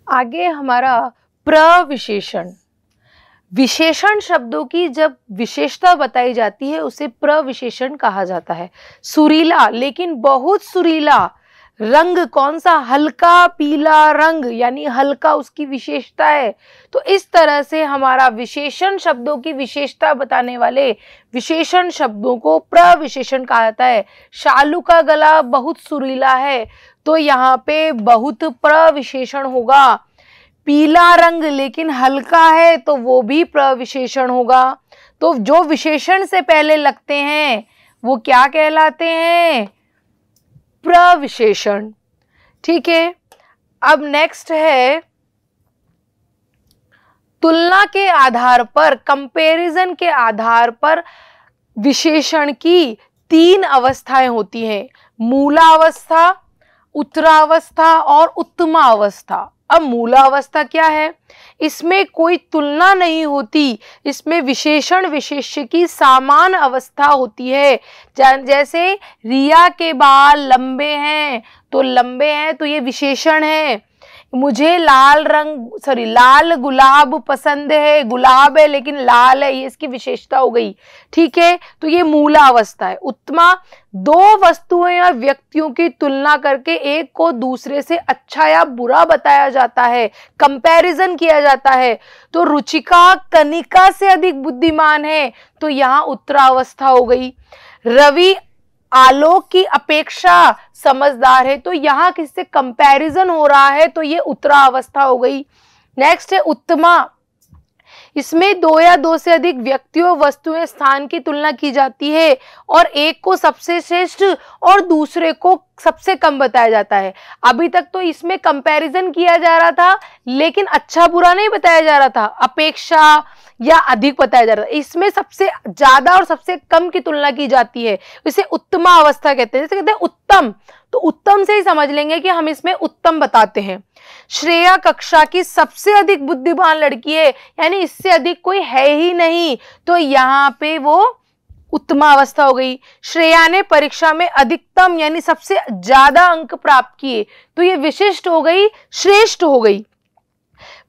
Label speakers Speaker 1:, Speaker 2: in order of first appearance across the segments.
Speaker 1: आगे हमारा प्रविशेषण। विशेषण शब्दों की जब विशेषता बताई जाती है उसे प्रविशेषण कहा जाता है। सुरीला, लेकिन बहुत सुरीला रंग कौन सा? हल्का पीला रंग, यानी हल्का उसकी विशेषता है। तो इस तरह से हमारा विशेषण शब्दों की विशेषता बताने वाले विशेषण शब्दों को प्रविशेषण कहा जाता है। शालू का गला बहुत सुरीला है, तो यहाँ पे बहुत प्रविशेषण होगा। पीला रंग लेकिन हल्का है, तो वो भी प्रविशेषण होगा। तो जो विशेषण से पहले लगते हैं वो क्या कहलाते हैं? प्रविशेषण। ठीक है, अब नेक्स्ट है तुलना के आधार पर, कंपैरिजन के आधार पर विशेषण की 3 अवस्थाएं होती हैं। मूलावस्था, उत्तरावस्था और उत्तमावस्था। अब मूलावस्था क्या है? इसमें कोई तुलना नहीं होती, इसमें विशेषण विशेष्य की समान अवस्था होती है। जैसे रिया के बाल लंबे हैं, तो लंबे हैं तो ये विशेषण है। मुझे लाल गुलाब पसंद है, गुलाब है लेकिन लाल है, ये इसकी विशेषता हो गई। ठीक है, तो ये मूलावस्था है। उत्तमा, 2 वस्तुएं या व्यक्तियों की तुलना करके एक को दूसरे से अच्छा या बुरा बताया जाता है, कंपैरिजन किया जाता है। तो रुचिका कनिका से अधिक बुद्धिमान है, तो यहाँ उत्तरावस्था हो गई। रवि आलोक की अपेक्षा समझदार है, तो यहाँ किससे कंपैरिजन हो रहा है, तो ये उत्तरावस्था हो गई। नेक्स्ट है उत्तमा, इसमें 2 या 2 से अधिक व्यक्तियों वस्तुएं स्थान की तुलना की जाती है और एक को सबसे श्रेष्ठ और दूसरे को सबसे कम बताया जाता है। अभी तक तो इसमें कंपैरिजन किया जा रहा था लेकिन अच्छा बुरा नहीं बताया जा रहा था, अपेक्षा या अधिक बताया जा रहा था। इसमें सबसे ज्यादा और सबसे कम की तुलना की जाती है, इसे उत्तमा अवस्था कहते हैं। जैसे कहते हैं उत्तम, तो उत्तम से ही समझ लेंगे कि हम इसमें उत्तम बताते हैं। श्रेया कक्षा की सबसे अधिक बुद्धिमान लड़की है, यानी इससे अधिक कोई है ही नहीं, तो यहाँ पे वो उत्तमा अवस्था हो गई। श्रेया ने परीक्षा में अधिकतम यानी सबसे ज्यादा अंक प्राप्त किए, तो ये विशिष्ट हो गई, श्रेष्ठ हो गई।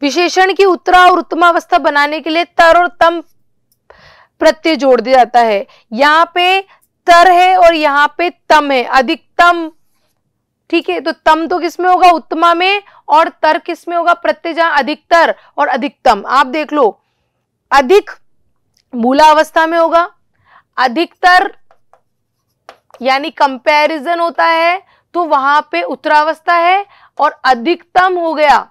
Speaker 1: विशेषण की उत्तरा और उत्तमा अवस्था बनाने के लिए तर और तम प्रत्यय जोड़ दिया जाता है। यहाँ पे तर है और यहाँ पे तम है, अधिकतम। ठीक है, तो तम तो किसमें होगा? उत्तमा में, और तर किसमें होगा? प्रत्यय जहां अधिकतर और अधिकतम। आप देख लो, अधिक मूलावस्था में होगा, अधिकतर यानी कंपैरिजन होता है तो वहां पे उत्तरावस्था है, और अधिकतम हो गया,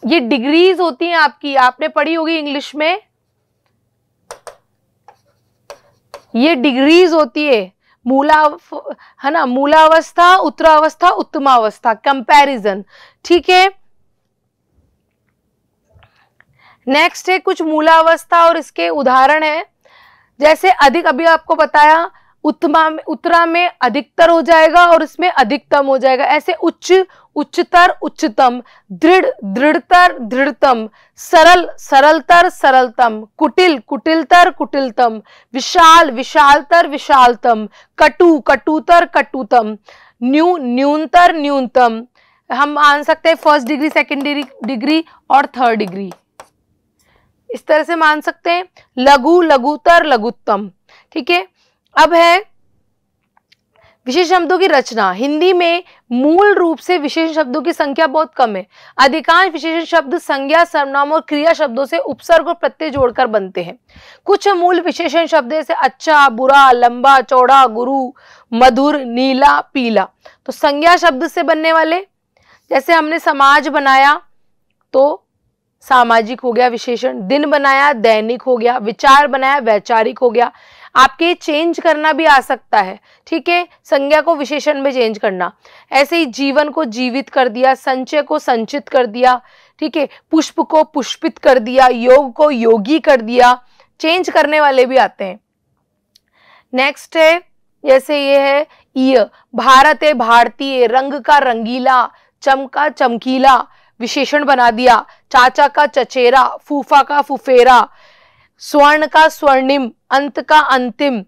Speaker 1: ये डिग्रीज होती हैं आपकी, आपने पढ़ी होगी इंग्लिश में, ये डिग्रीज होती है। है ना, मूलावस्था, उत्तरावस्था, उत्तमावस्था, कंपैरिजन। ठीक है, नेक्स्ट है कुछ मूलावस्था और इसके उदाहरण है। जैसे अधिक, अभी आपको बताया, उत्तरा में अधिकतर हो जाएगा और इसमें अधिकतम हो जाएगा। ऐसे उच्च, उच्चतर, उच्चतम, दृढ़, दृढ़तर, दृढ़तम, सरल, सरलतर, सरलतम, कुटिल, कुटिलतर, कुटिलतम, विशाल, विशालतर, विशालतम, कटु, कटुतर, कटुतम, न्यूनतर, न्यूनतम। हम मान सकते हैं फर्स्ट डिग्री, सेकेंड डिग्री और थर्ड डिग्री, इस तरह से मान सकते हैं। लघु, लघुतर, लघुत्तम। ठीक है, अब है विशेष शब्दों की रचना। हिंदी में मूल रूप से विशेष शब्दों की संख्या बहुत कम है। अधिकांश विशेषण शब्द संज्ञा, सर्वनाम और क्रिया शब्दों से उपसर्ग और प्रत्यय जोड़कर बनते हैं। कुछ मूल विशेषण शब्द जैसे अच्छा, बुरा, लंबा, चौड़ा, गुरु, मधुर, नीला, पीला, तो संज्ञा शब्द से बनने वाले। जैसे हमने समाज बनाया तो सामाजिक हो गया विशेषण, दिन बनाया दैनिक हो गया, विचार बनाया वैचारिक हो गया। आपके चेंज करना भी आ सकता है, ठीक है, संज्ञा को विशेषण में चेंज करना। ऐसे ही जीवन को जीवित कर दिया, संचय को संचित कर दिया, ठीक है, पुष्प को पुष्पित कर दिया, योग को योगी कर दिया, चेंज करने वाले भी आते हैं। नेक्स्ट है, जैसे ये है ईय, भारत है भारतीय, रंग का रंगीला, चमका चमकीला, विशेषण बना दिया। चाचा का चचेरा, फूफा का फुफेरा, स्वर्ण का स्वर्णिम, अंत का अंतिम,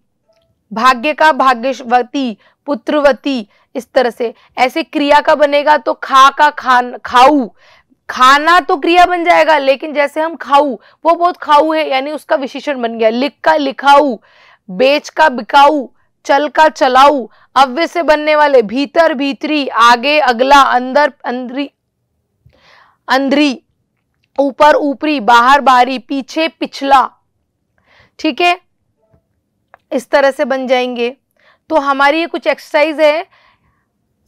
Speaker 1: भाग्य का भाग्यवती, पुत्रवती, इस तरह से। ऐसे क्रिया का बनेगा तो खा का खाऊ, खाना तो क्रिया बन जाएगा, लेकिन जैसे हम खाऊ, वो बहुत खाऊ है, यानी उसका विशेषण बन गया। लिख का लिखाऊ, बेच का बिकाऊ, चल का चलाऊ। अव्यय से बनने वाले भीतर भीतरी, आगे अगला, अंदर अंदरी अंदरी, ऊपर ऊपरी, बाहर बाहरी, पीछे पिछला। ठीक है, इस तरह से बन जाएंगे। तो हमारी ये कुछ एक्सरसाइज है।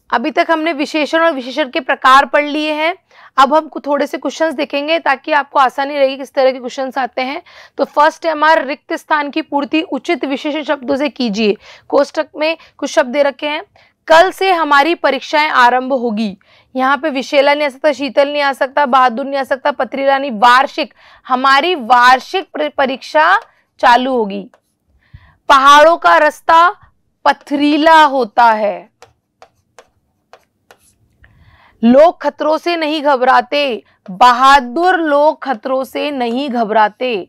Speaker 1: अभी तक हमने विशेषण और विशेषण के प्रकार पढ़ लिए हैं। अब हम थोड़े से क्वेश्चंस देखेंगे ताकि आपको आसानी रहेगी किस तरह के क्वेश्चंस आते हैं। तो फर्स्ट है हमारा रिक्त स्थान की पूर्ति उचित विशेषण शब्दों से कीजिए। कोष्टक में कुछ शब्द दे रखे हैं। कल से हमारी परीक्षाएं आरंभ होगी। यहाँ पे विशेला नहीं आ सकता, शीतल नहीं आ सकता, बहादुर नहीं आ सकता, पत्रीला नहीं। वार्षिक, हमारी वार्षिक परीक्षा चालू होगी। पहाड़ों का रास्ता पथरीला होता है। लोग खतरों से नहीं घबराते, बहादुर लोग खतरों से नहीं घबराते।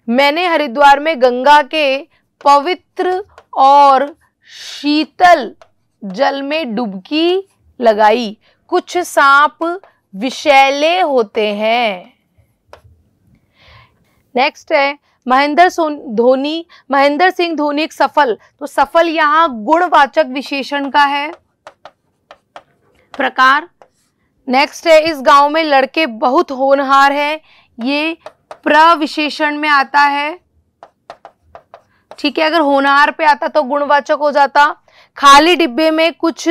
Speaker 1: मैंने हरिद्वार में गंगा के पवित्र और शीतल जल में डुबकी लगाई। कुछ सांप विषैले होते हैं। नेक्स्ट है महेंद्र सिंह धोनी एक सफल, तो सफल यहां गुणवाचक विशेषण का है प्रकार। नेक्स्ट है इस गांव में लड़के बहुत होनहार हैं, ये प्रविशेषण में आता है। ठीक है, अगर होनहार पे आता तो गुणवाचक हो जाता। खाली डिब्बे में कुछ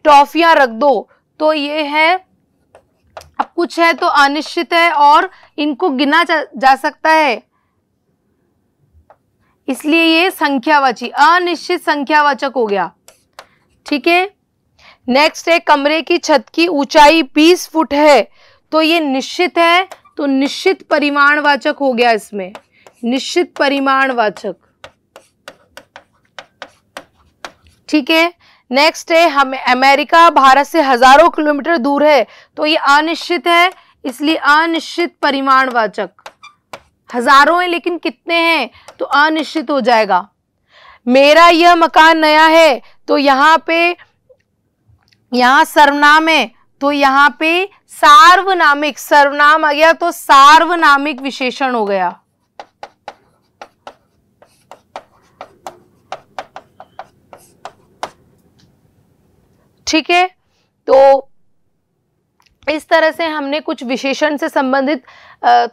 Speaker 1: टॉफियां रख दो, तो ये है, अब कुछ है तो अनिश्चित है और इनको गिना जा सकता है, इसलिए ये संख्यावाची, अनिश्चित संख्यावाचक हो गया। ठीक है, नेक्स्ट है कमरे की छत की ऊंचाई 20 फुट है, तो ये निश्चित है, तो निश्चित परिमाणवाचक हो गया इसमें, निश्चित परिमाणवाचक। ठीक है, नेक्स्ट है हमें अमेरिका भारत से हजारों किलोमीटर दूर है, तो ये अनिश्चित है, इसलिए अनिश्चित परिमाणवाचक। हजारों है लेकिन कितने हैं, तो अनिश्चित हो जाएगा। मेरा यह मकान नया है, तो यहाँ पे, यहाँ सर्वनाम है, तो यहाँ पे सार्वनामिक, सर्वनाम आ गया तो सार्वनामिक विशेषण हो गया। ठीक है, तो इस तरह से हमने कुछ विशेषण से संबंधित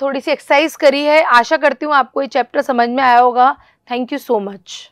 Speaker 1: थोड़ी सी एक्सरसाइज करी है। आशा करती हूँ आपको ये चैप्टर समझ में आया होगा। Thank you so much.